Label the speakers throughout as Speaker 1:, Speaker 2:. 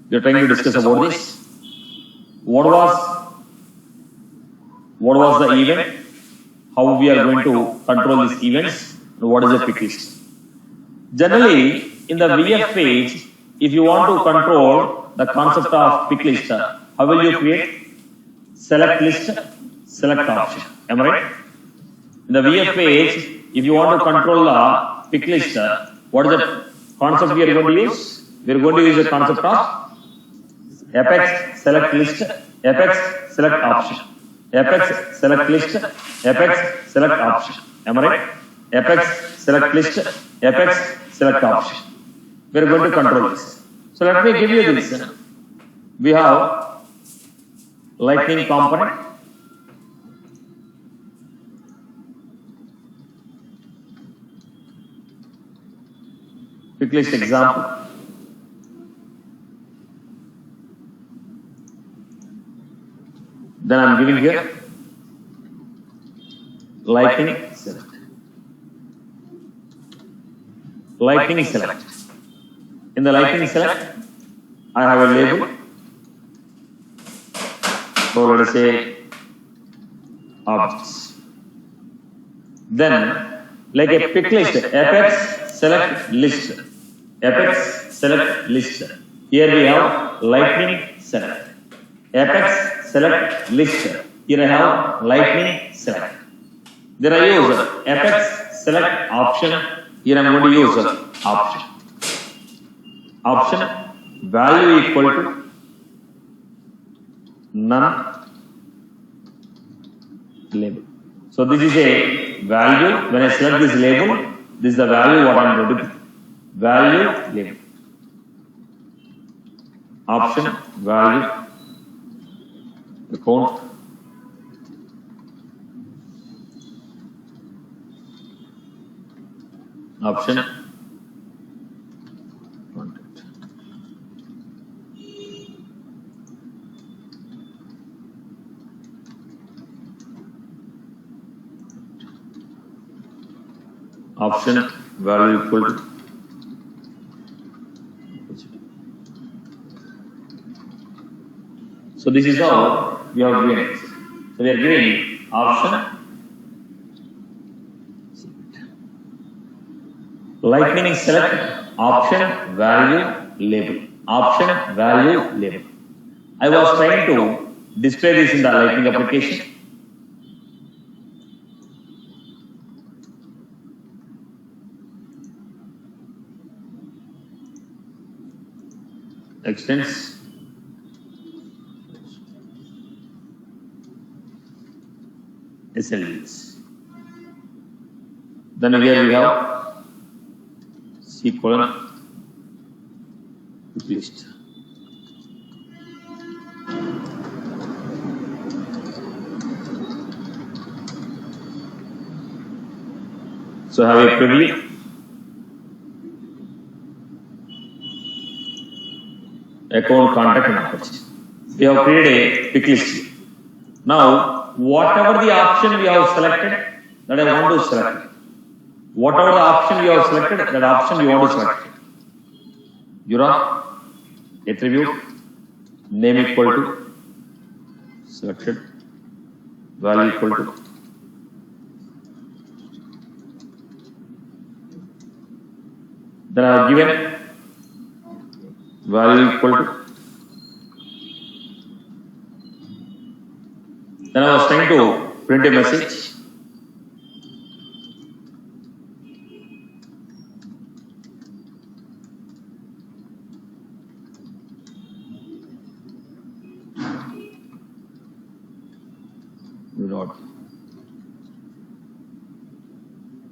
Speaker 1: We are trying to discuss about this. What was the event? How we are going to control these events? And what is the PickList? Generally, in the VF phase, if you want to control the concept of PickList, how will you create? Select list, select option. Am I right? In the VF page, if you want to control the PickList, what is the concept we are going to use? We are going to use the concept of apex select list, apex select option, apex select list, apex select option. Am I right? Apex select list, apex select option. We are going to control this. So let me give you this. We have lightning component. PickList example. Then I am giving here lightning select. Lightning select. In the lightning select, I have a label. So let us say objects. Then, like a PickList, apex select list. Apex select list. Here we have lightning select. Apex select list. Here I have lightning select. Then I use apex select option. Here I am going to use option. Option value equal to none label. So this is a value. When I select this label, this is the value what I am going to give. Value label. Option value account. Option content. Option value equal to so this is how we are doing it. So we are giving option lightning select option value label. Option value label. I was trying to display this in the lightning application. Extends SLDs. Then here we have C colon list. So I have a preview. Account, contact and opportunity. We have created a PickList. Now, whatever the option we have selected, that I want to select. Whatever the option you have selected, that option you want to select. URL, attribute, name equal to, selected, value equal to. Then I have given value equal to. Then I was trying to print a message.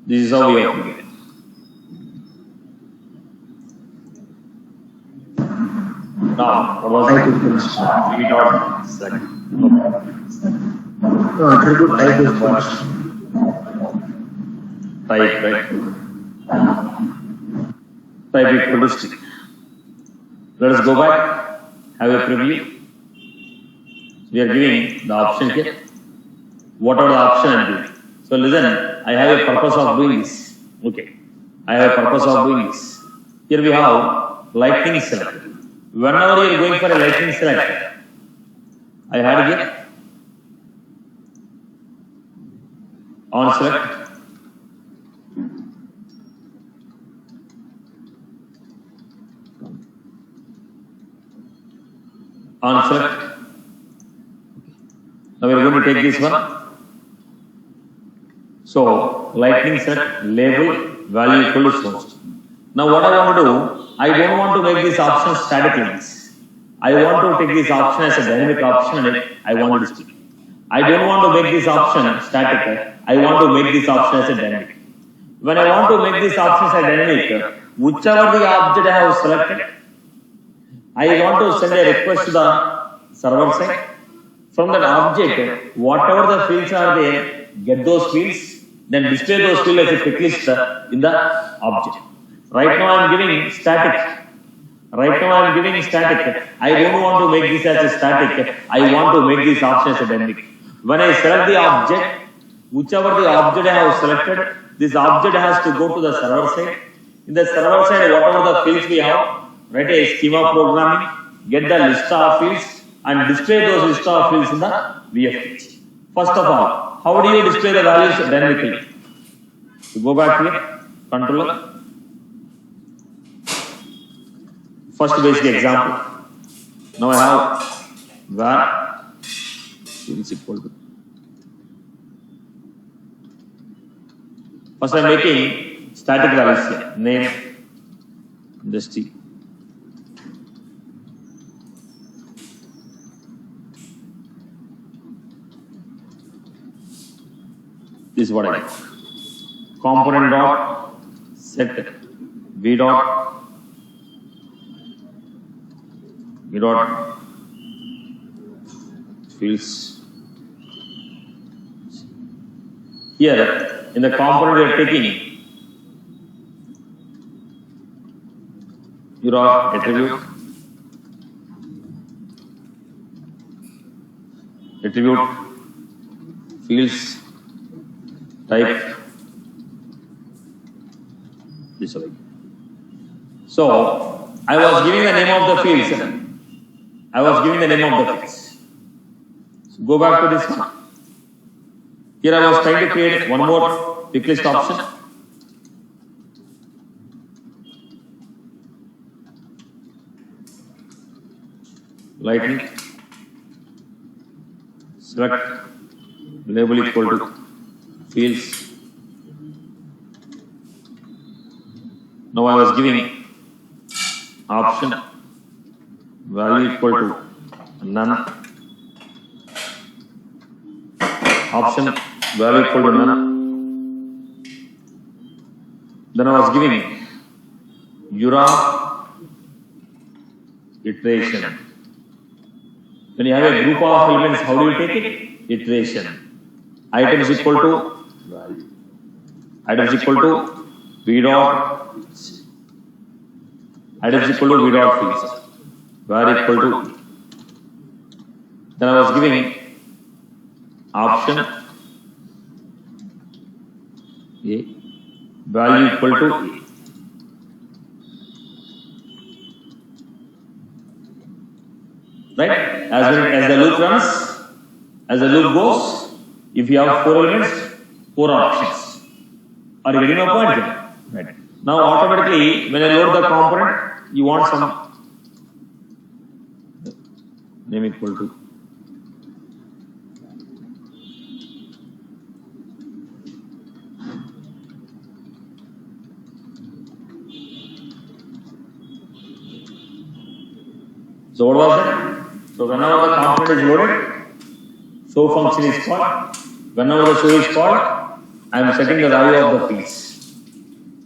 Speaker 1: This is how we open it. Now, what was I to finish? We dot select.
Speaker 2: No, attribute type is first.
Speaker 1: Type, right? Type equal to string. Let us go back, have a preview. We are giving the option here. What are the option I am doing? So listen, I have a purpose of doing this. Okay. I have a purpose of doing this. Here we have lightning select. whenever you are going for a lightning select, I had here on select, on select. Now we are going to take this one. So lightning select label value equal to source. Now what I want to do, I don't want to make this option static like this. I want to take this option as a dynamic option and I want to display. I don't want to make this option static. I want to make this option as a dynamic. When I want to make this option as a dynamic, whichever the object I have selected, I want to send a request to the server side. From that object, whatever the fields are there, get those fields, then display those fields as a PickList in the object. Right now I am giving static. Right now I am giving static. I don't want to make this as a static. I want to make this option as a dynamic. When I select the object, whichever the object I have selected, this object has to go to the server side. In the server side, whatever the fields we have, write a schema programming, get the list of fields and display those list of fields in the VF page. First of all, how do you display the values dynamically? You go back here, controller. First basic example. Now I have var is equal to. First I am making static values here. Name, industry. This is what I get. Component dot set v dot fields. Here in the component we are taking your attribute fields type this way. So I was giving the name of the fields. I was giving the name of the fields. So go back to this one. Here I was trying to create one more PickList option. Lightning select label equal to fields. Now I was giving option value equal to none, option value equal to none. Then I was giving Jura iteration. When you have a group of elements, how do you take it? Iteration. Items equal to value. Items equal to v dot. Items equal to v dot fields. Var equal to. Then I was giving option a value equal to a. Right? As the loop runs, as the loop goes, if you have 4 elements, 4 options. Are you getting my point? Right. Now automatically, when I load the component, you want some name equal to. So what was that? So whenever the component is loaded, show function is called. Whenever the show is called, I am setting the value of the fields.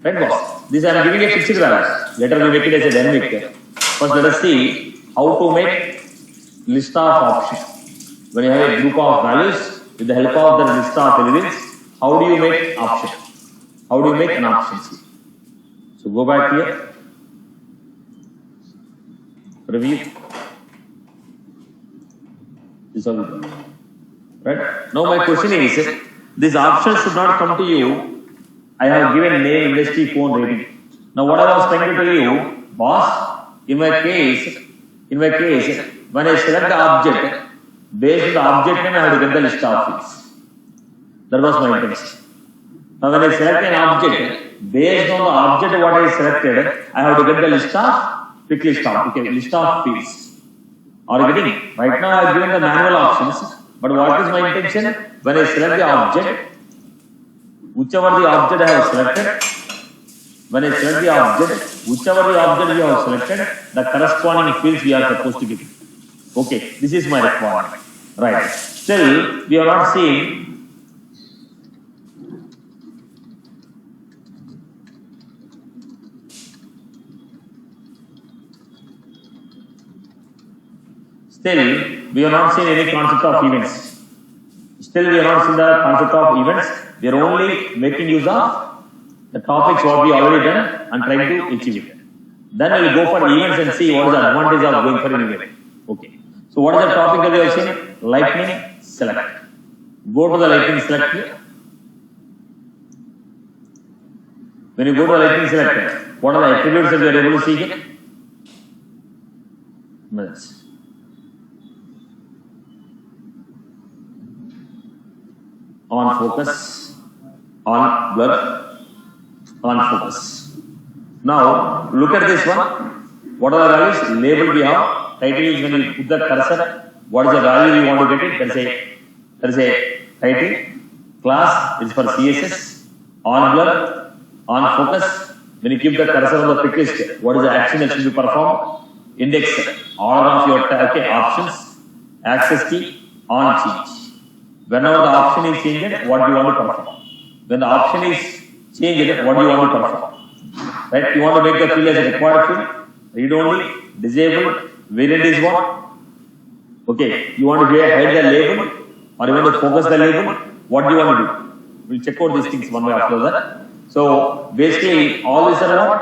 Speaker 1: Right, boss? This I am giving a fixed value. Later we make it as a dynamic. First let us see how to make list of options. When you have a group of values, with the help of the list of elements, how do you make option? How do you make an option? So go back here. Review. This all right. Now my question is, this option should not come to you. I have given name, industry, phone, rating. Now what I was trying to tell you, boss, in my case, In my case, when I select the object, based on the object name, I have to get the list of fields. That was my intention. Now when I select an object, based on the object what I selected, I have to get the list of pick list of, okay, list of fields. Are you getting? Right now I have given the manual options, but what is my intention? When I select the object, whichever the object I have selected, when I select the object, whichever the object we have selected, the corresponding fields we are supposed to give. Okay, this is my requirement. Right. Still, we are not seeing any concept of events. Still, we are not seeing the concept of events. We are only making use of the topics what we already done and trying to achieve it. Then we will go for events and see what is the advantage of going for an event. Okay. So what is the topic that we have seen? Lightning select. Go to the lightning select here. When you go to the lightning select, what are the attributes that we are able to see here? Minutes. On focus, on blur, on focus. Now look at this one. What are the values? Label we have. Title is when you put the cursor. What is the value you want to get it? There is a title. Class is for CSS. On blur, on focus. When you keep the cursor on the pick list, what is the action that should be performed? Index, order of your options, access key, on change. Whenever the option is changed, what do you want to perform? When the option is changed, what do you want to perform? Right? You want to make the field as a required field, read only, disabled, variant is what? Okay, you want to hide the label or you want to focus the label? What do you want to do? We'll check out these things one way after that. So basically, all these are what?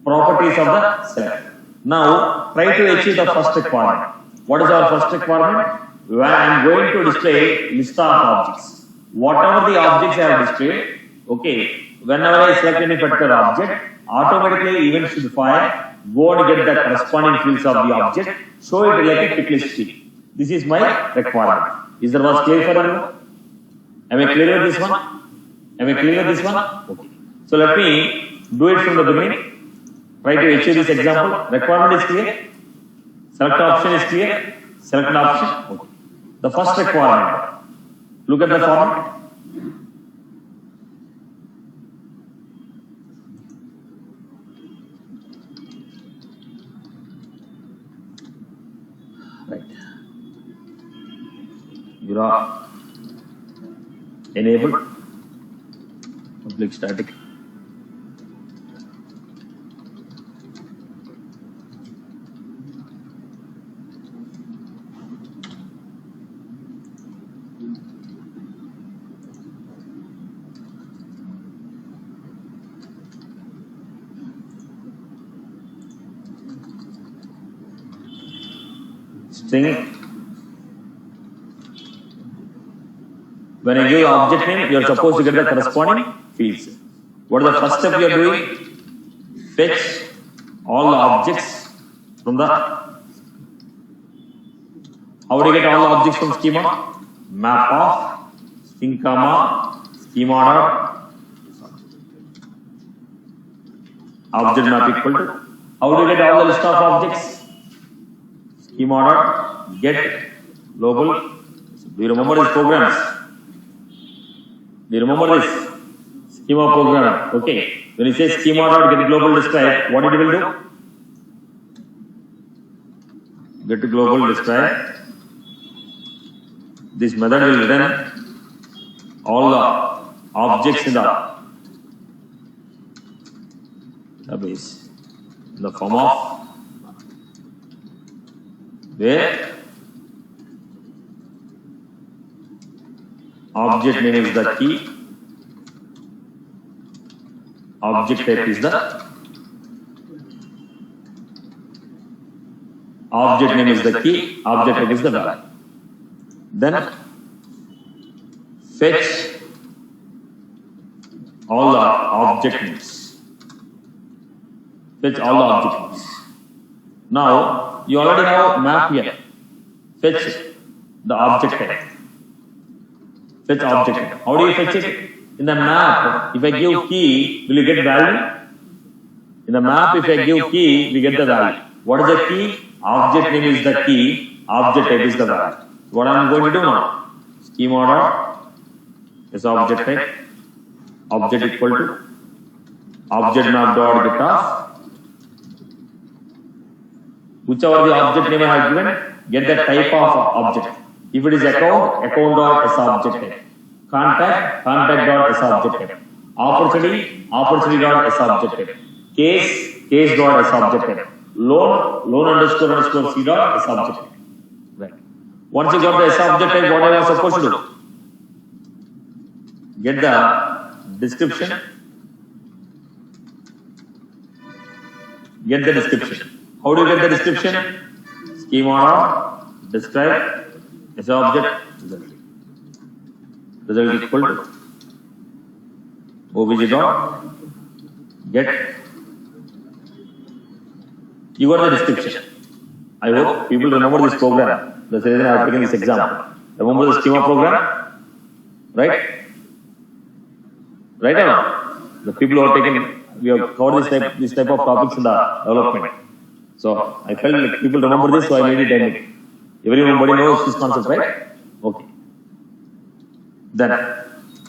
Speaker 1: Properties of the select. Now, try to achieve the first requirement. What is our first requirement? Where I am going to display list of objects. Whatever the objects I have displayed, okay, whenever I select any particular object, automatically event should fire, go and get the corresponding fields of the object, show it like a pick list field. This is my requirement. Is that was clear for everyone? Am I clear with this one? Am I clear with this one? Okay. So let me do it from the beginning. Try to achieve this example. Requirement is clear. Select option is clear. Select an option. Okay. The first requirement. Look at the format. Right. You are enabled. Public static. String. When I give object name, you are supposed to get the corresponding fields. What is the first step you are doing? Fetch all the objects from the. How do you get all the objects from schema? Map of string comma schema dot object map equal to. How do you get all the list of objects? Schema dot get global. Do you remember these programs? Do you remember this? Schema program. Okay. When you say schema dot get global describe, what it will do? Get global describe. This method will return all the objects in the database in the form of where object name is the key, object type is the object name is the key, object type is the value. Then fetch all the object names. Fetch all the object names. Now you already have map here. Fetch the object type. Fetch object type. How do you fetch it? In the map, if I give key, will you get value? In the map, if I give key, we get the value. What is the key? Object name is the key. Object type is the value. What I am going to do now? Schema order is object type. Object equal to object map dot get off. Whichever the object name I have given, get the type of object. If it is account, account dot is object type. Contact, contact dot is object type. Opportunity, opportunity dot is object type. Case, case dot is object type. Loan, loan underscore C dot is object type. Right. Once you got the S object type, what I was supposed to do? Get the description. Get the description. How do you get the description? Schema order, describe, S object, result. Result equal to obj dot get. You got the description. I hope people remember this program. That's the reason I have taken this exam. Remember the schema program? Right? Right or not? The people who are taking, we have covered this type of topics in the development. So I felt like people remember this, so I made it dynamic. Everybody knows this concept, right? Okay. Then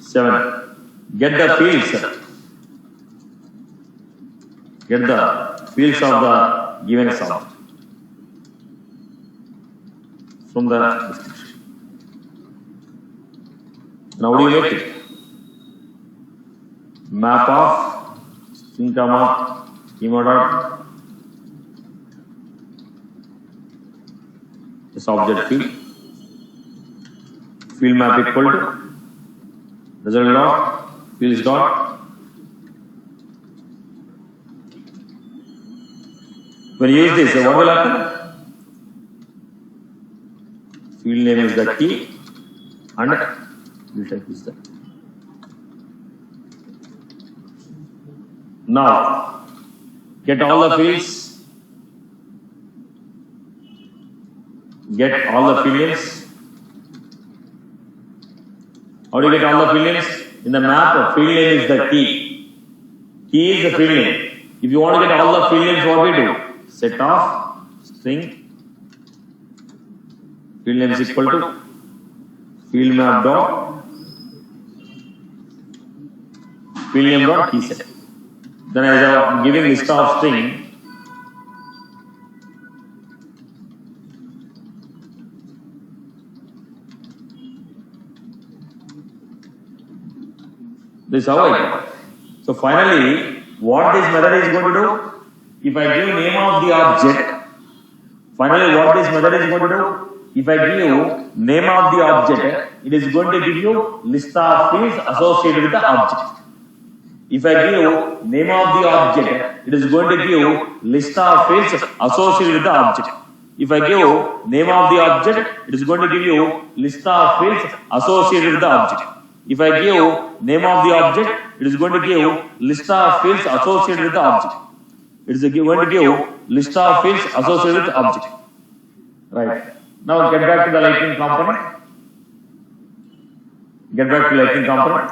Speaker 1: 7. Get the fields. Get the fields of the given sound from the description. Now, what do you make it? Map of string comma schema dot this object field. Field map equal to result dot fields dot. When you use this, what will happen? Field name is the key and field type is the. Now, get all the fields, get all the field names. How do you get all the field names? In the map, field name is the key. Key is the field name. If you want to get all the field names, what we do? Set of string field name is equal to field map dot field name dot key set. Then as I am giving list of string, this is how I do. So finally, what this method is going to do? If I give name of the object, finally what this method is going to do? If I give name of the object, it is going to give you list of fields associated with the object. If I give name of the object, it is going to give list of fields associated with the object. If I give name of the object, it is going to give you list of fields associated with the object. If I give name of the object, it is going to give list of fields associated with the object. It is going to give list of fields associated with the object. Right. Now get back to the lightning component. Get back to lightning component.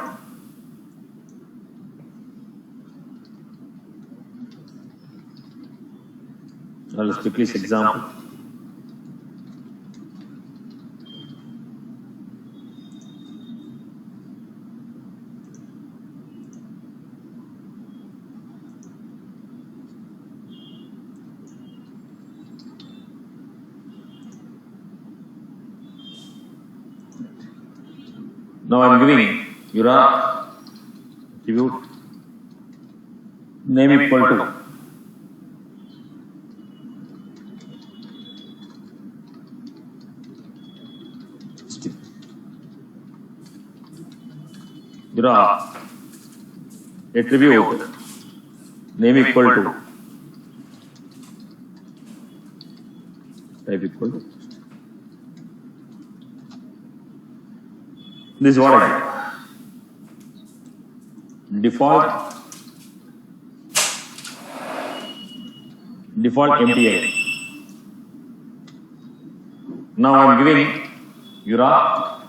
Speaker 1: Now let's quickly see example. Now I am giving your attribute name equal to your attribute name equal to type equal to. This is what I do. Default empty array. Now I am giving Ura,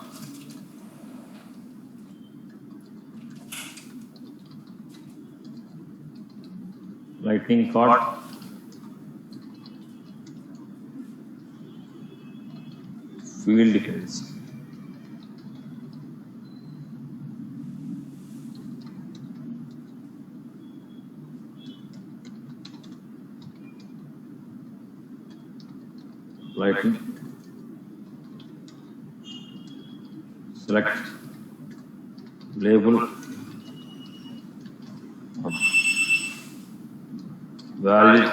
Speaker 1: lightning card, field details. Lightning, select, label, value,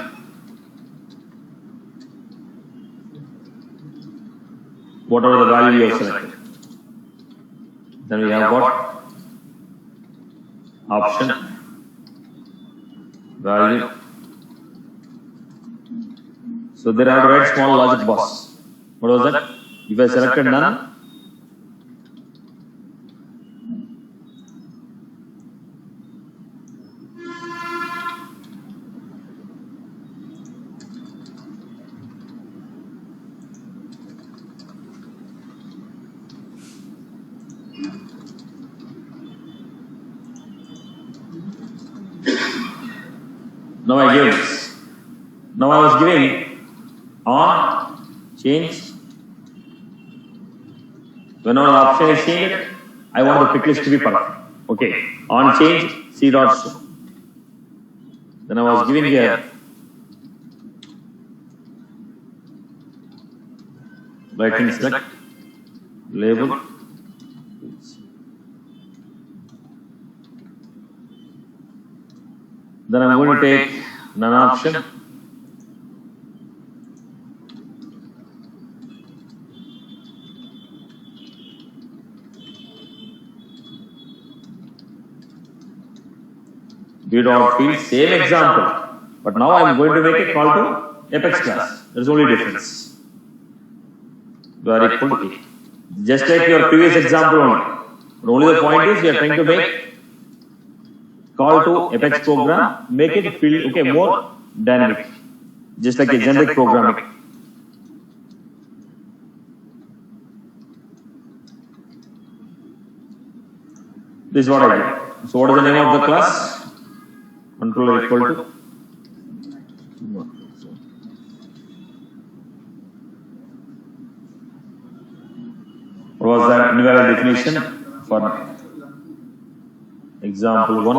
Speaker 1: whatever the value you have selected. Then we have got option, value. So there I have to write small logic box. What was that? If I selected none, now I give this. Now I was giving on, change. Whenever the option is changed, I want the pick list to be perfect. Okay, on change, C dot show. Then I was giving here lightning select, label, then I'm going to take none option, B dot field, same example, but now I am going to make a call to apex class. There is only difference. Very equal to A. Just like your previous example only. But only the point is we are trying to make call to apex program, make it feel okay more dynamic, just like a generic programming. This is what I do. So what is the name of the class? Controller equal to what was that invalid definition for example 1?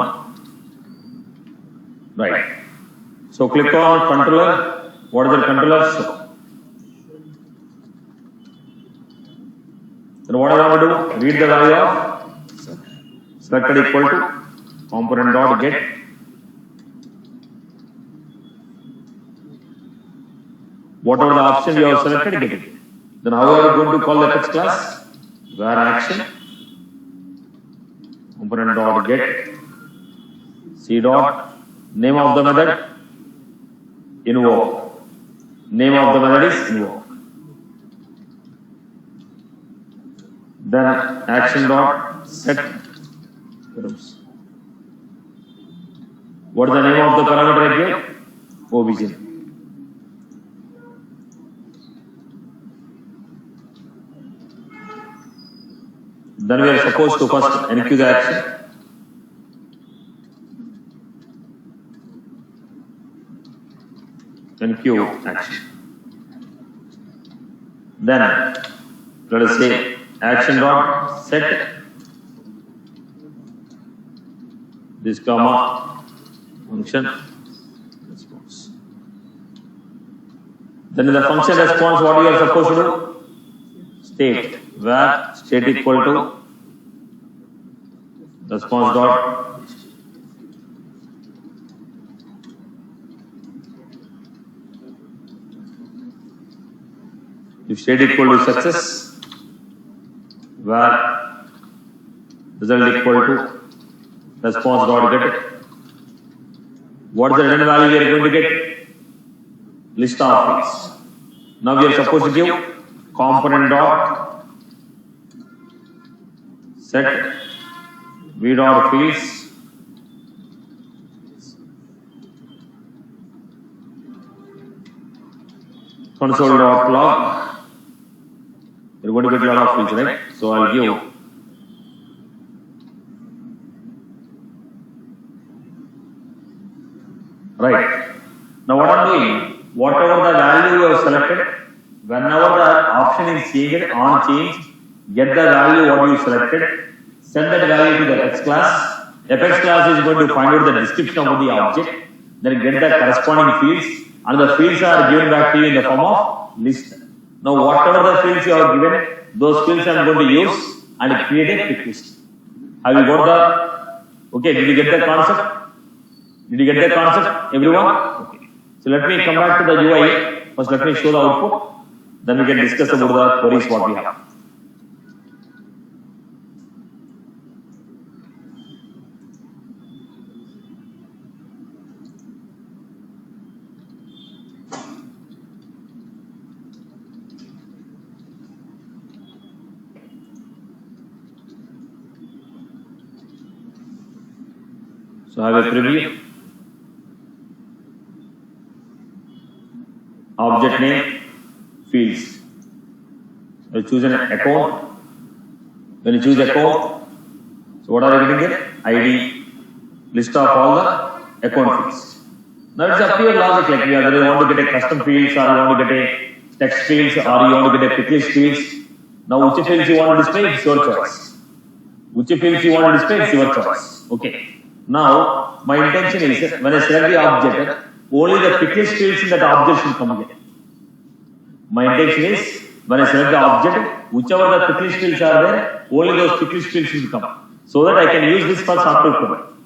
Speaker 1: Right. So click on controller. What is the controller? So then what I want to do? Read the value of selected equal to component dot get. Whatever the option you have selected, get it. Then how are you going to call the apex class? Where action component dot get C dot name of the method invoke. Name of the method is invoke. Then action dot set. What is the name of the parameter I gave? Obj. Then we are supposed to first enqueue the action. Enqueue action. Then let us say action dot set this comma function response. Then in the function response, what you are supposed to do? State where state equal to response dot if state equal to success where result equal to response dot get. What is the return value we are going to get? List of fields. Now we are supposed to give component dot set v dot fields console dot log You're going to get a lot of fields, right? So I'll give right. Now what I'm doing, whatever the value you have selected, whenever the option is changed on change, get the value what you selected, send that value to the Apex class. Apex class is going to find out the description of the object, then get the corresponding fields, and the fields are given back to you in the form of list. Now whatever the fields you have given, those fields I am going to use and create a pick list. Have you got the, okay, did you get the concept? Did you get the concept, everyone? Okay. So let me come back to the UI. First, let me show the output. Then we can discuss about the queries what we have. So I have a preview. Object name, fields. You choose an account. When you choose account, so what are you getting here? ID, list of all the account fields. Now it's up to your logic, like you either want to get a custom fields, or you want to get a text fields, or you want to get a PickList fields. Now which fields you want to display, it's your choice. Which fields you want to display, it's your choice. Okay. Now my intention is when I select the object, only the PickList fields in that object should come here. My intention is when I select the object, whichever the PickList fields are there, only those PickList fields should come. So that I can use this for software code.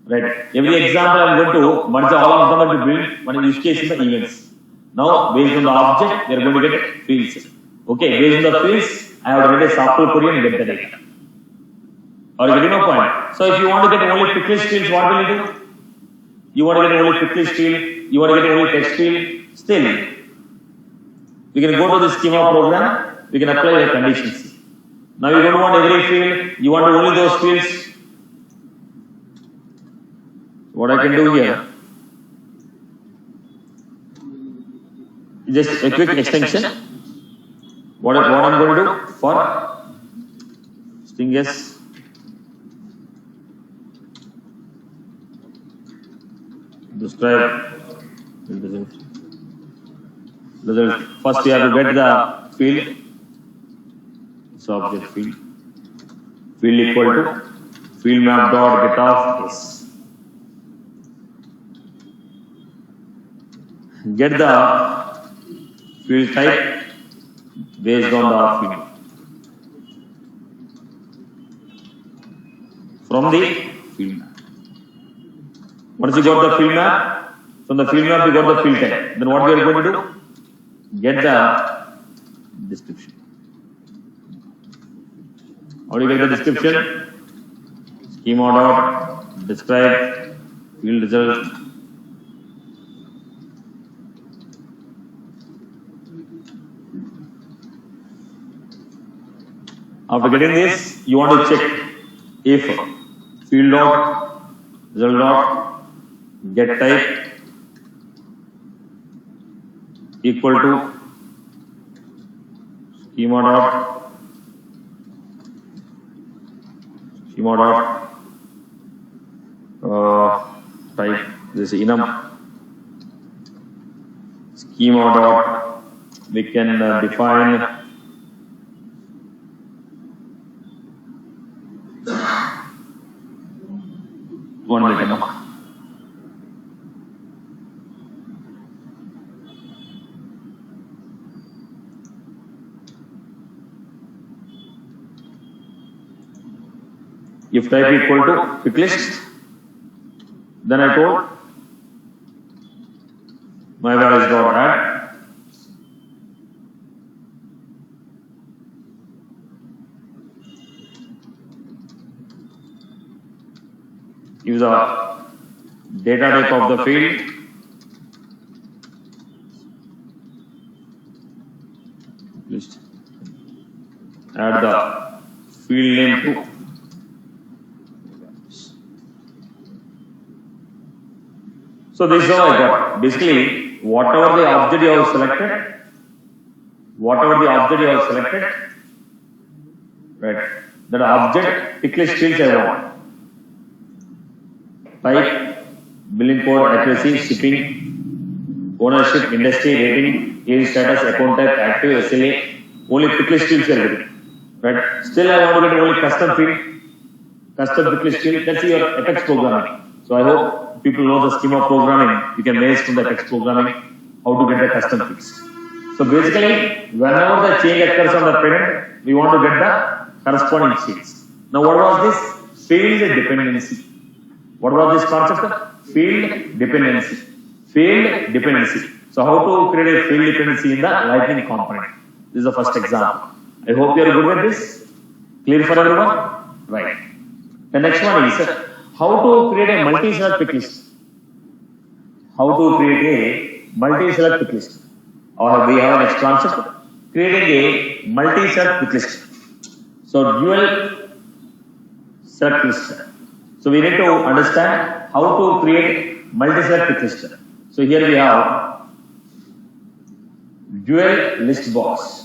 Speaker 1: Right. Every example I am going to merge all of them and to build one use case in the events. Now based on the object, we are going to get fields. Okay, based on the fields, I have to get a software query and get the data. Are you getting my point? So if you want to get only PickList fields, what will you do? You want to get only PickList field, you want to get only text field, still, we can go to the schema program, we can apply the conditions. Now you don't want every field, you want only those fields. What I can do here, just a quick extension. What I'm going to do for string s. Describe result. First, we have to get the field. So object field. Field equal to field map dot get of s. Get the field type based on the field. From the field map. Once you got the field map, from the field map you got the field type. Then what we are going to do? Get the description. How do you get the description? Schema dot describe field result. After getting this, you want to check if field dot result dot get type equal to schema dot type this is enum schema dot we can define one minute. If type equal to PickList, then I told my values dot add use the data type of the field list, add the field name to so this is how I got. Basically, whatever the object you have selected, whatever the object you have selected, right? That object PickList fields I want. Type, billing code, accuracy, shipping, ownership, industry, rating, age status, account type, active, SLA. Only PickList fields are ready. Right? Still I want to get only custom field, custom PickList field. That's your Apex programming. So I hope people know the schema programming. You can manage from the Apex programming how to get the custom fields. So basically, whenever the change occurs on the parent, we want to get the corresponding fields. Now what was this? Field dependency. What was this concept? Field dependency. Field dependency. So how to create a field dependency in the Lightning component? This is the first example. I hope you are good with this. Clear for everyone? Right. The next one is how to create a multi-select PickList. How to create a multi-select PickList. Or we have a next concept, creating a multi-select PickList. So dual select list. So we need to understand how to create multi-select PickList. So here we have dual list box.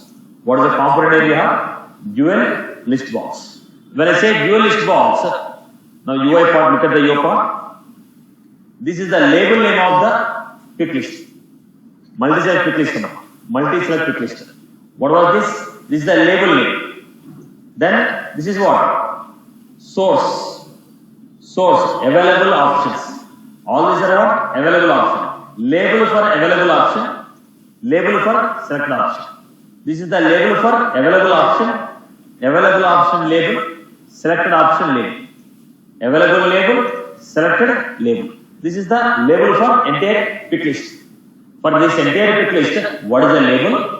Speaker 1: What is the component we have? Dual list box. When I say dual list box, now UI part, look at the UI part. This is the label name of the PickList. Multi-select PickList. Multi-select PickList. What was this? This is the label name. Then this is what? Source. Source. Available options. All these are what? Available option. Label for available option. Label for selected option. This is the label for available option. Available option label. Selected option label. Available label. Selected label. This is the label for entire PickList. For this entire PickList, what is the label?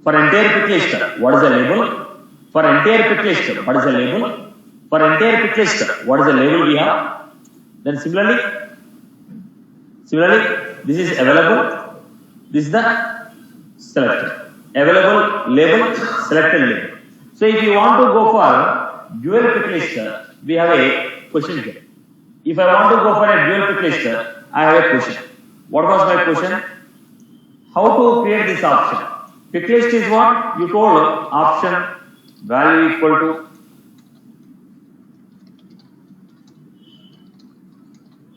Speaker 1: For entire PickList, what is the label? For entire PickList, what is the label? For entire PickList, what is the label we have? Then similarly, this is available. This is the selected. Available label, selected label. So if you want to go for dual PickList, we have a question here. If I want to go for a dual PickList, I have a question. What was my question? How to create this option? PickList is what? You told option value equal to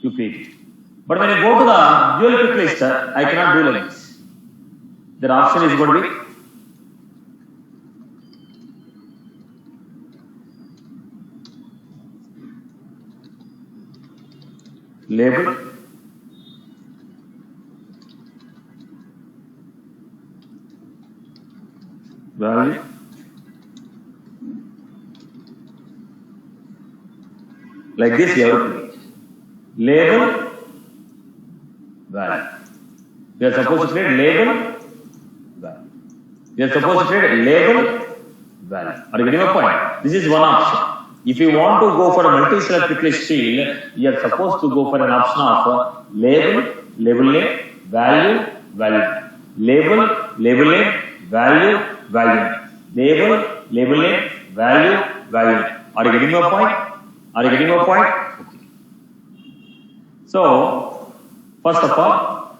Speaker 1: you create it. But when you go to the dual PickList, I cannot do like this. The option is going to be label, value, like this you have to create. Label, value. We are supposed to create label, value. We are supposed to create label, value. Are you getting my point? This is one option. If you want to go for a multi-select PickList field, you are supposed to go for an option of label, label name, value, value. Label, label name, value, value. Label, label name, value, value. Are you getting my point? Are you getting my point? Okay. So, first of all,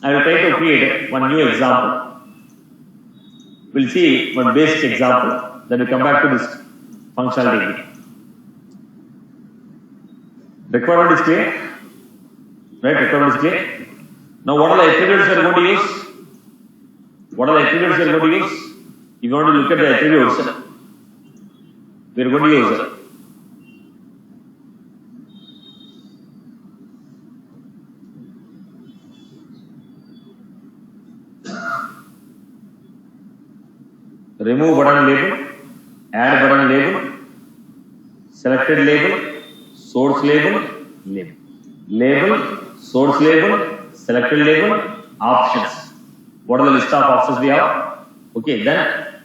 Speaker 1: I will try to create one new example. We'll see one basic example, then we come back to this functionality. Requirement is clear? Right? Requirement is clear? Now, what are the attributes we are going to use? What are the attributes we are going to use? If you want to look at the attributes, we are going to use remove button label, add button label, selected label, source label, label. Label, source label, selected label, options. What are the list of options we have? Okay, then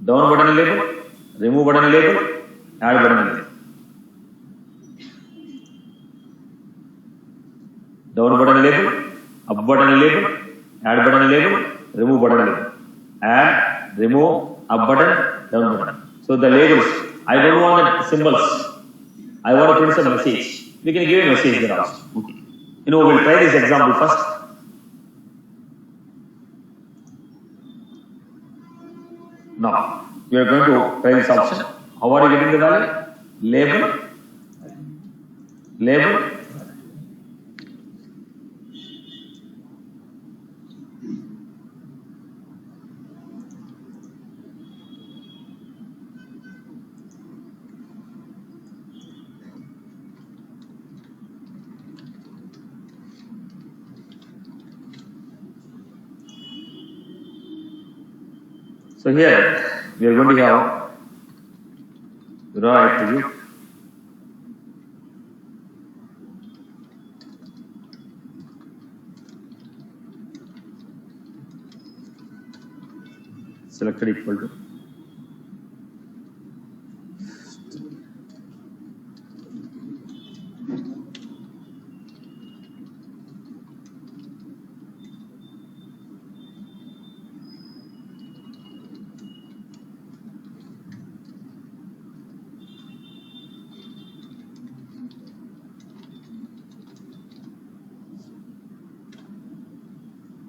Speaker 1: down button label, remove button label, add button label. Down button label, up button label, add button label, remove button label. Add, remove, up button, down button. So the labels, I don't want the symbols. I want to print some message. We can give a message there also. Okay. We'll try this example first. Now, we are going to try this option. How are you getting the value? Label, label, so here we are going to have raw attribute. Selected equal to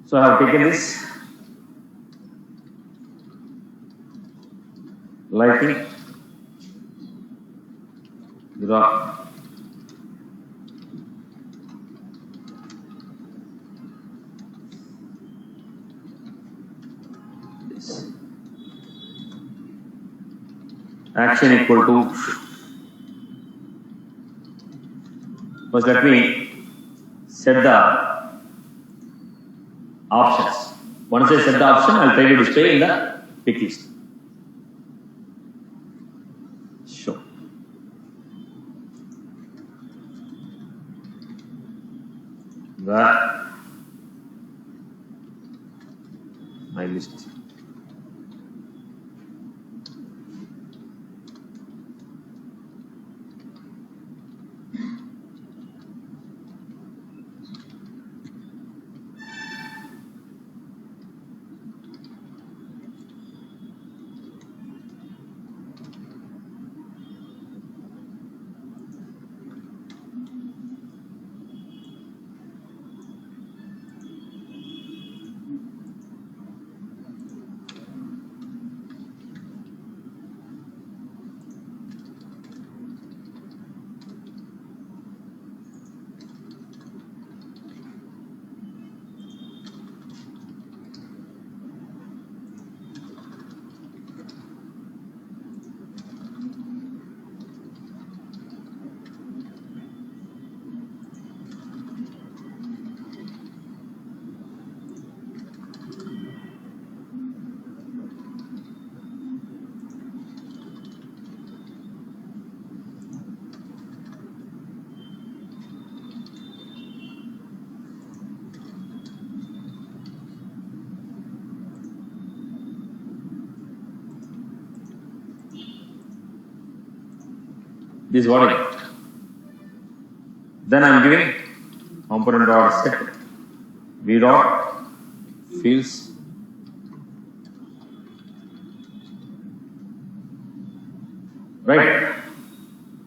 Speaker 1: so I have taken this lighting draw this action equal to first let me set the options. Once I set the option, I'll try to display in the pick list. Show. My list. This is what I get. Then I am giving component dot set v dot fields right.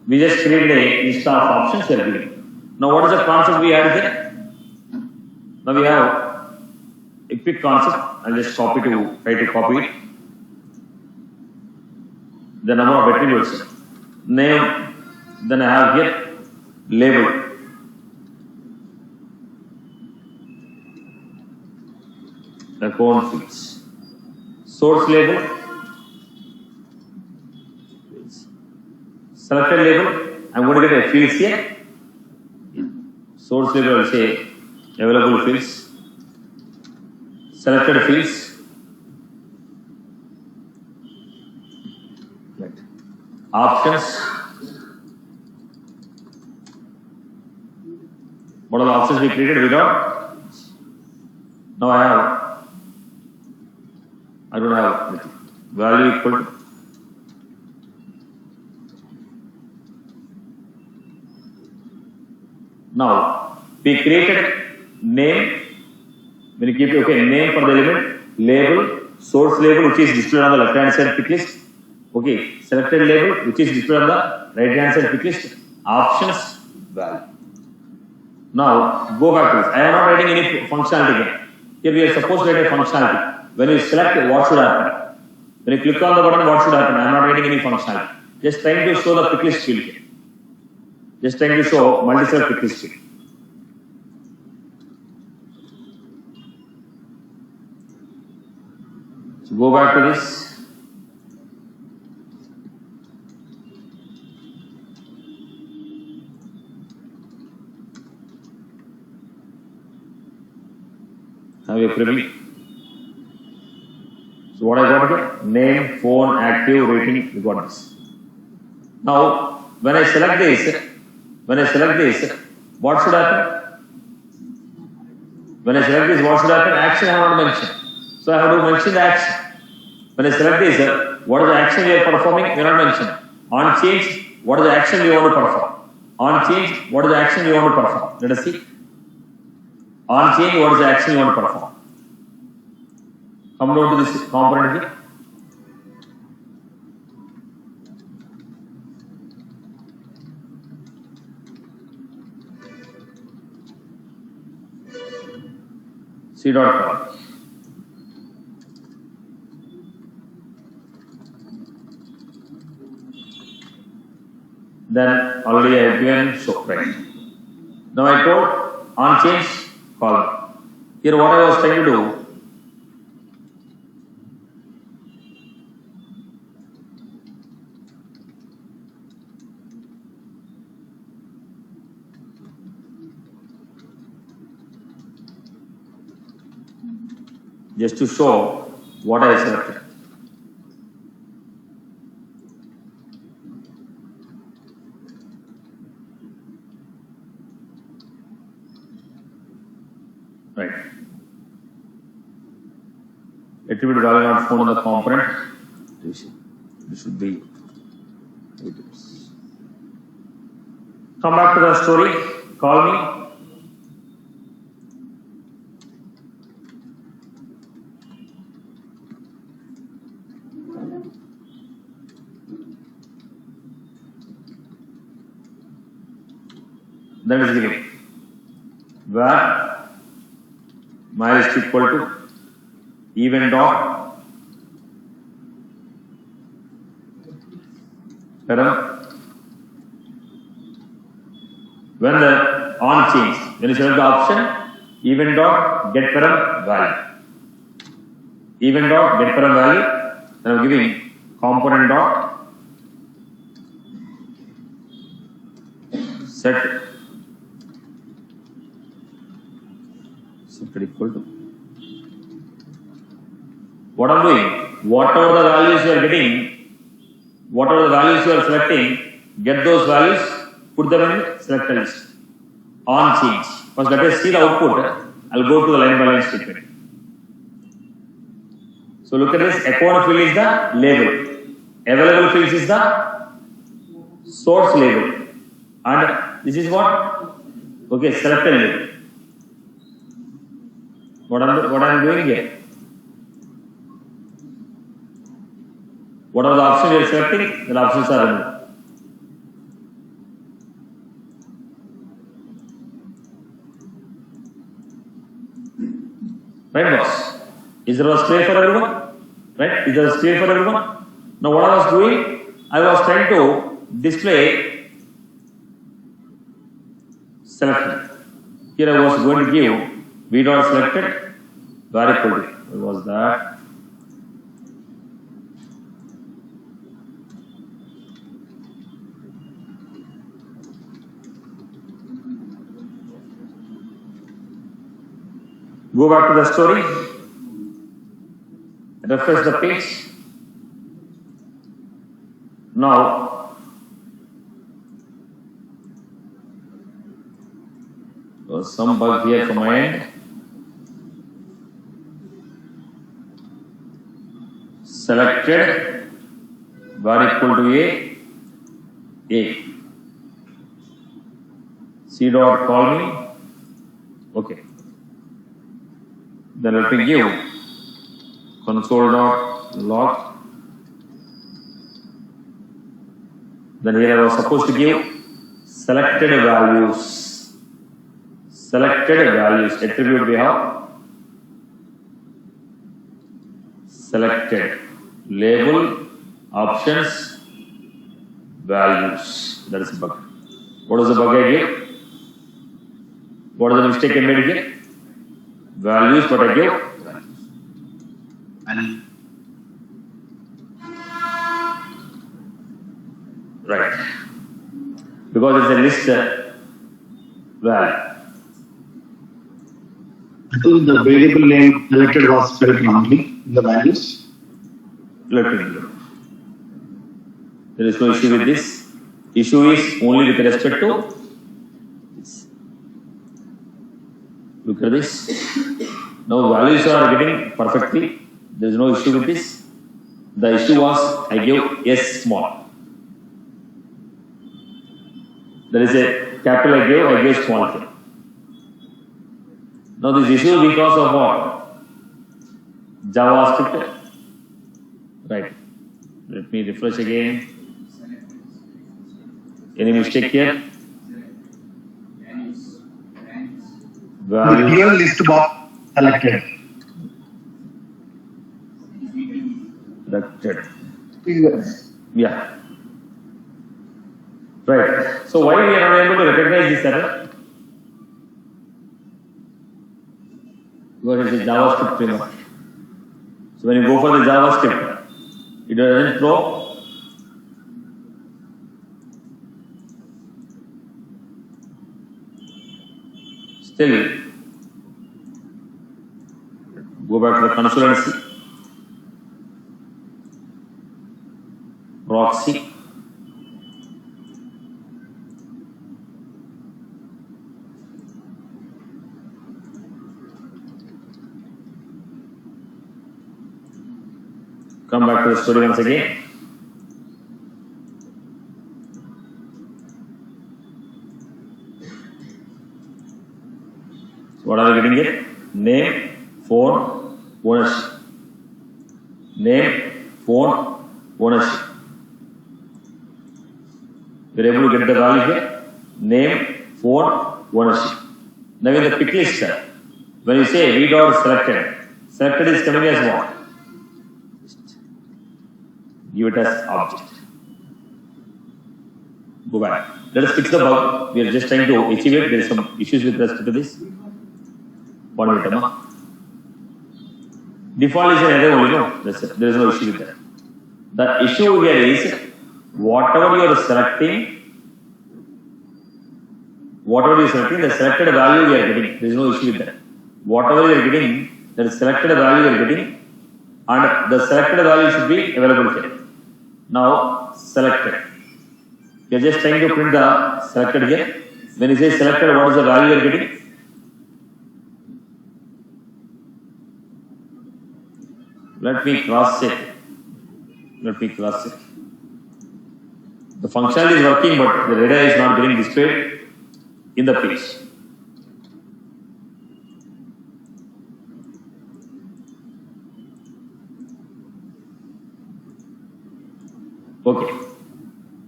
Speaker 1: We just created a list of options we are giving. Now what is the concept we had here? Now we have a quick concept. I'll just try to copy it. The number of attributes, name. Then I have here label. Account fields. Source label. Selected label. I'm going to get a fields here. Source label will say available fields. Selected fields. Right. Options. What are the options we created without? Now I don't have value equal to now we created name. When you keep name for the element, label, source label which is displayed on the left hand side pick list. Okay, selected label which is displayed on the right hand side pick list. Options, value. Now go back to this. I am not writing any functionality again. Here we are supposed to write a functionality. When you select it, what should happen? When you click on the button, what should happen? I am not getting any functionality. Just trying to show the PickList field here. Just trying to show multi-cell PickList field. So go back to this. Have a preview. So what I got here? Name, phone, active, rating, we got this. Now, when I select this, what should happen? When I select this, what should happen? Action I have not mentioned. So I have to mention the action. When I select this, what is the action we are performing? We are not mentioning. On change, what is the action we want to perform? On change, what is the action we want to perform? Let us see. On change, what is the action you want to perform? Come down to this component here. C.call. Then already I have given show, right? Now I told on change column. Here what I was trying to do, just to show what I selected. Right. Attribute value not found in the component. This should be items. Come back to the story. Call me. That is given. Where my is equal to event dot param. When the on change, when you select the option, event dot get param value. Event dot get param value. Then I'm giving component dot set equal to. What I'm doing, whatever the values you are getting, whatever the values you are selecting, get those values, put them in select list. On change. First let us see the output. I'll go to the line by line statement. So look at this, account field is the label. Available fields is the source label. And this is what? Okay, selected label. What I'm doing here? What are the options you are selecting? The options are removed. Right, boss? Is there was clear for everyone? Right? Is there clear for everyone? Now what I was doing? I was trying to display selected. Here I was going to give V dot selected variable. What was that? Go back to the story. Refresh the page. Now, some bug here from my end. Selected variable to A. C dot call me. Okay. Then let me give console dot log. Then here I was supposed to give selected values. Selected values attribute we have selected. label, options, values. That is a bug. What is the bug I gave? What is the mistake I made here? Values, but I gave. Right. Because it's a list value.
Speaker 2: I think the variable name selected was spelled wrongly in the values.
Speaker 1: Let me know. There is no issue with this. Issue is only with respect to this. Look at this. Now values are getting perfectly. There is no issue with this. The issue was I gave S small. There is a capital I gave small thing. Now this issue is because of what? JavaScript. Right. Let me refresh again. Any mistake here?
Speaker 2: The real list box selected.
Speaker 1: Selected. Yeah. Right. So why we are not able to recognize this error? Because it is JavaScript framework. So when you go for the JavaScript, it doesn't throw still. Go back to the console and see. Proxy. Come back to the story once again. So what are we getting here? Name, phone, ownership. Name, phone, ownership. We are able to get the value here. Name, phone, ownership. Now in the pick list, when you say read or selected, selected is coming as what? Give it as object. Go back. Let us fix the bug. We are just trying to achieve it. There is some issues with respect to this. One minute, Amma. Default is an error only, no? There is no issue with that. The issue here is whatever you are selecting, the selected value we are getting. There is no issue with that. Whatever you are getting, the selected value you are getting, and the selected value should be available here. Now, selected. We are just trying to print the selected here. When you say selected, what is the value you are getting? Let me cross check. The functionality is working, but the radar is not getting displayed in the page. Okay.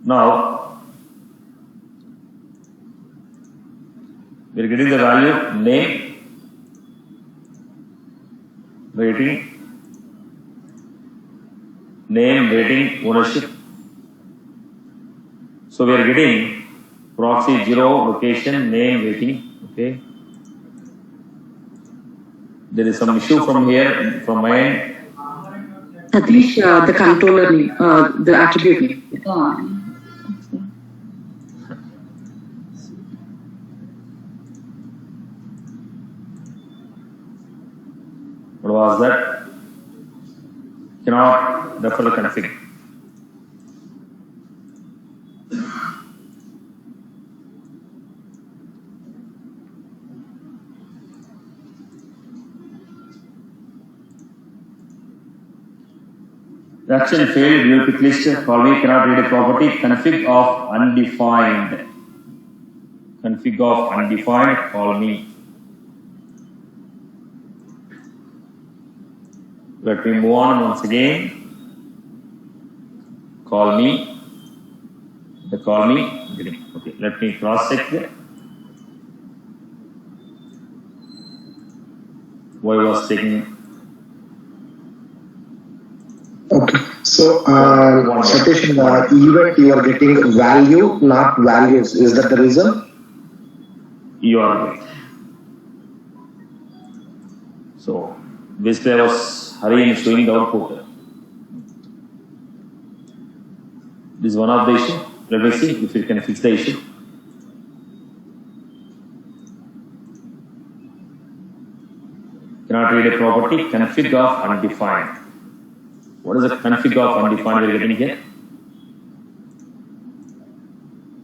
Speaker 1: Now we are getting the value name, rating, ownership. So we are getting proxy 0, location, name, rating. Okay. There is some issue from here, from my end.
Speaker 3: Satish, the controller name, the attribute name.
Speaker 1: What was that? Cannot refer the config. The action failed due to PickList. Call me cannot read a property. Config of undefined. Call me. Let me move on once again. Call me. The call me. Okay, let me cross check there. Why was taking?
Speaker 2: Okay. So, Satish, in the event you are getting value, not values. Is that the reason?
Speaker 1: You are right. So, basically I was hurrying showing the output. This is one of the issue. Let me see if we can fix the issue. Cannot read a property, config of undefined. What is the config of undefined we are getting here?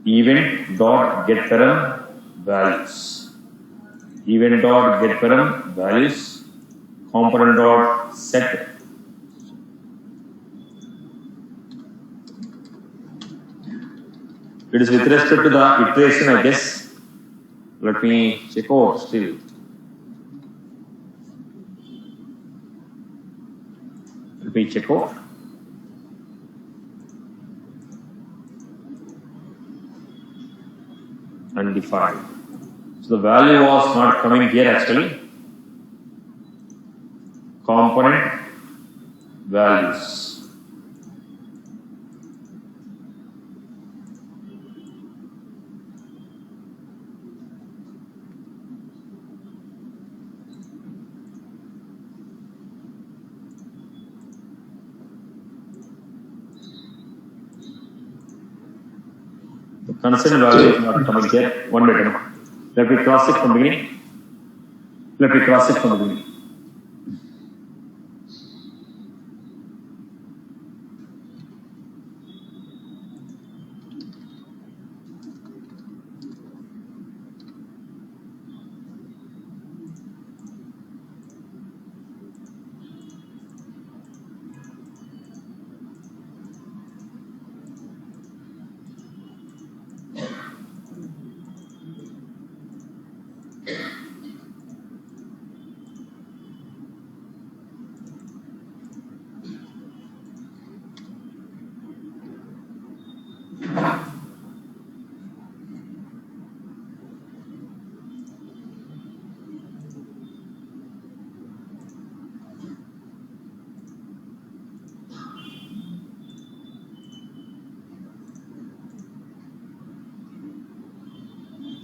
Speaker 1: Event dot get param values. Event dot get param values. Component dot set. It is with respect to the iteration, I guess. Let me check out still. Let me check out. Undefined. So the value was not coming here actually. Component values. The concern value is not coming here. One minute. Let me cross it from the beginning. Let me cross it from the beginning.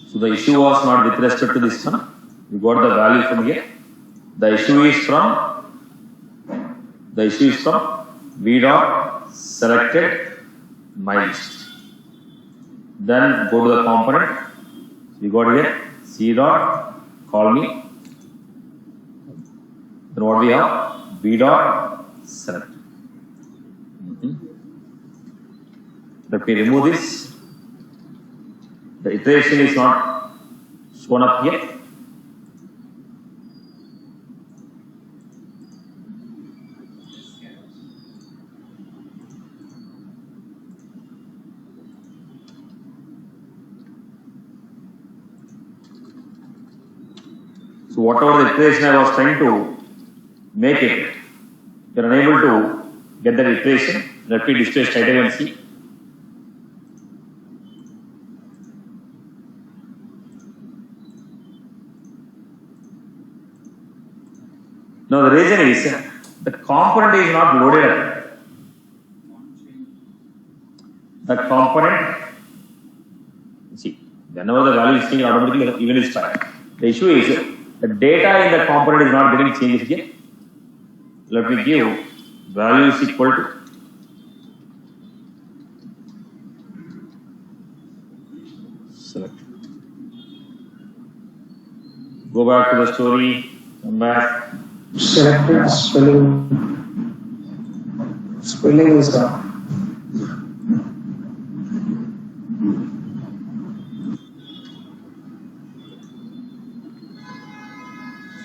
Speaker 1: So the issue was not with respect to this one. We got the value from here. The issue is from v dot selected my list. Then go to the component. We got here c dot call me. Then what we have? V dot select. Let me remove this. The iteration is not shown up here. So whatever the iteration I was trying to make it, you are unable to get that iteration. Let me display straight away and see. Now the reason is the component is not loaded up. The component, see, whenever the value is changed, automatically even is fine. The issue is the data in the component is not getting changed here. Let me give value is equal to select. Go back to the story, come back.
Speaker 2: Selected spelling is wrong.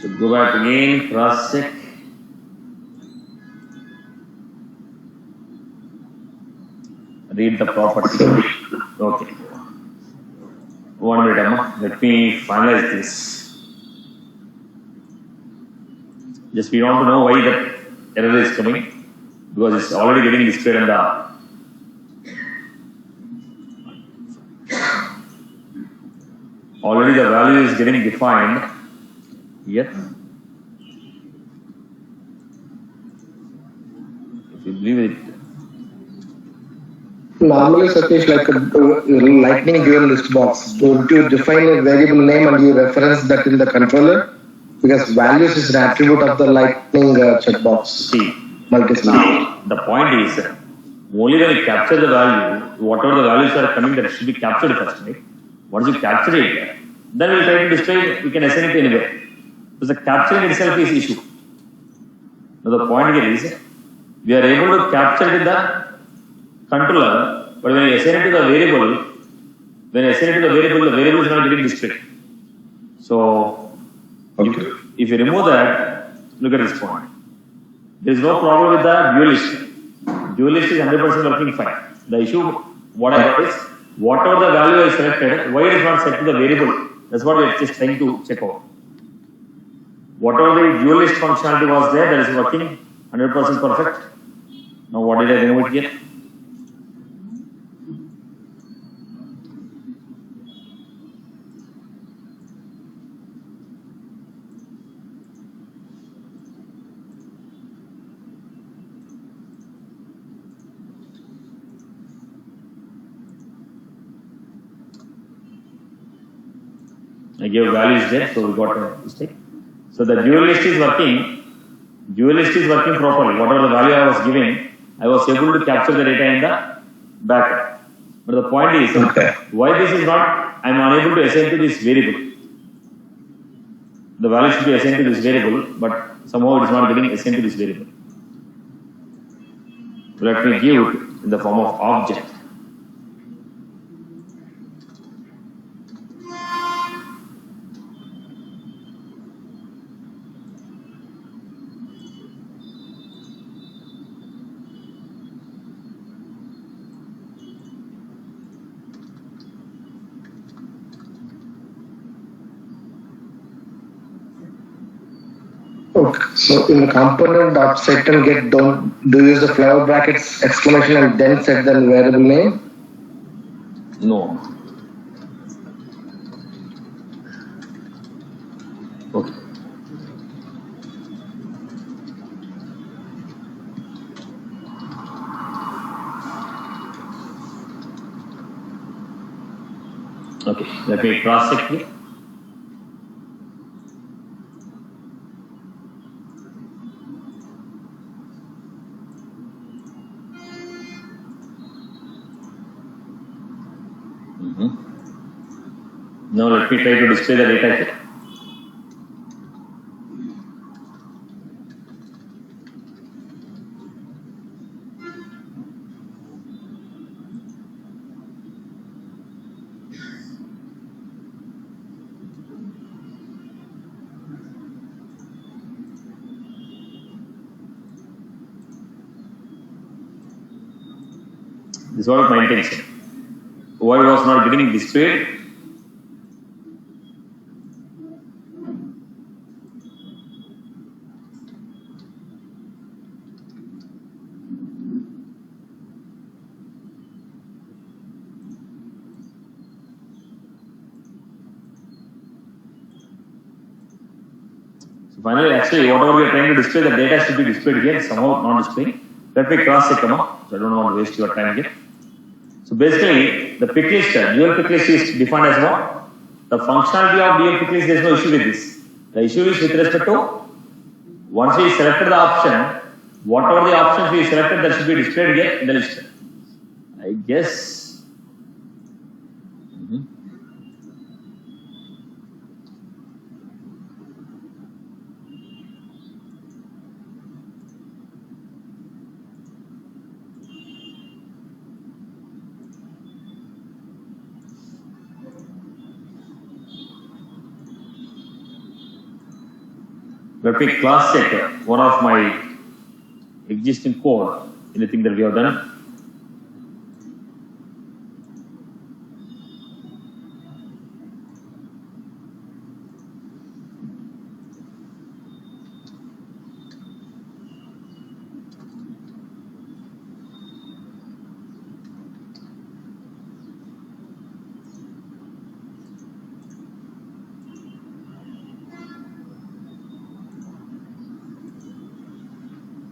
Speaker 1: So go back again, cross check. Read the property. Okay. 1 minute, Amma. Let me finalize this. Just we want to know why the error is coming, because it's already getting displayed in the already the value is getting defined here. If you believe it,
Speaker 2: Normally, Satish, like a lightning dual list box, would you define a variable name and you reference that in the controller? Because values is an attribute of the lightning checkbox.
Speaker 1: See,
Speaker 2: Multi-sign.
Speaker 1: now the point is only when you capture the value, whatever the values are coming, that should be captured first, right? Once you capture it, then we'll try to display, we can assign it anywhere. Because the capturing itself is issue. Now the point here is, we are able to capture it in the controller, but when you assign it to the variable, the variable is not getting displayed. So,
Speaker 2: Okay.
Speaker 1: if you remove that, look at this point. There is no problem with the dual list. Dual list is 100% working fine. The issue, what I got is, whatever the value I selected, why it is not set to the variable? That's what we are just trying to check out. Whatever the dual list functionality was there, that is working 100% perfect. Now what did I remove it here? I gave values there, so we got a mistake. So the dual list is working. Dual list is working properly. Whatever the value I was giving, I was able to capture the data in the backend. But the point is, why this is not, I am unable to assign to this variable. The value should be assigned to this variable, but somehow it is not getting assigned to this variable. Let me give it in the form of object.
Speaker 2: Okay. So in the component dot set and get, don't do you use the flower brackets exclamation and then set the variable name?
Speaker 1: No. Okay. Okay, let me cross check here. Now let me try to display the data here. This was my intention. Why it was not getting displayed? So finally, actually, whatever we are trying to display, the data should be displayed here, somehow not displaying. Let me cross check them out, so I don't want to waste your time here. So basically, the PickList, dual PickList is defined as what? The functionality of dual PickList, there is no issue with this. The issue is with respect to, once we selected the option, whatever the options we selected, that should be displayed here in the list. I guess. Let me cross check one of my existing code, anything that we have done.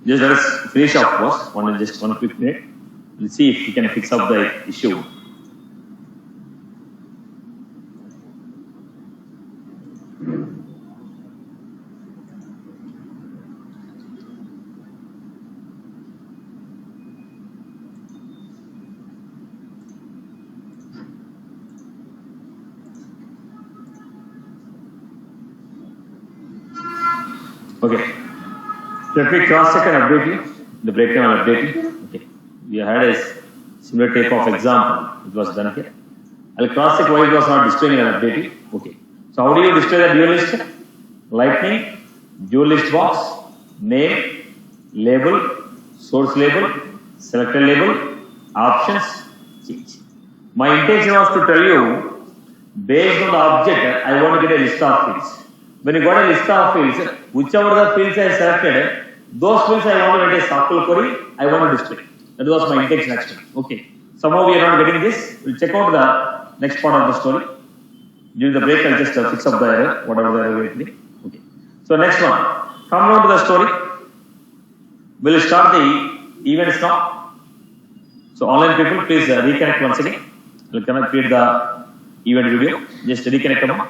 Speaker 1: Just let us finish off first, just one quick minute. We'll see if we can fix up the issue. Okay. Let me cross check and update you. The breakdown I'll update you. Okay. We had a similar type of example. It was done here. I'll cross check why it was not displaying and update you. Okay. So how do you display the dual list? Lightning, dual list box, name, label, source label, selector label, options, change. My intention was to tell you, based on the object, I want to get a list of fields. When you got a list of fields, whichever the fields I selected, those fields I want to write a SQL query, I want to display. That was my intention actually. Okay. Somehow we are not getting this. We'll check out the next part of the story. During the break, I'll just fix up the error, whatever the error will be. Okay. So next one. Come down to the story. We'll start the events now. So online people, please reconnect once again. We'll create the event video. Just reconnect them.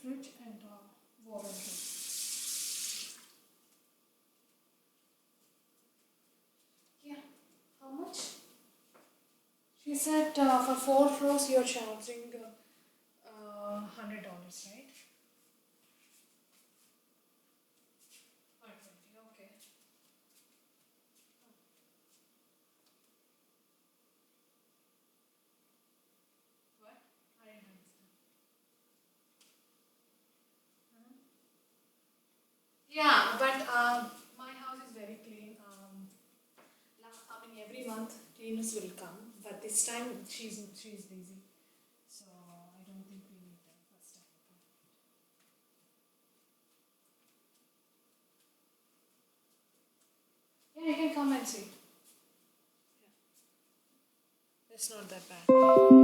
Speaker 4: fridge and wall and room. Yeah, how much? She said for 4 floors you're charging $100, right? 120, okay. What? I didn't understand. Yeah, but my house is very clean. I mean, every month cleaners will come, but this time she's busy, so I don't think we need them first time. Yeah, you can come and see. Yeah. It's not that bad.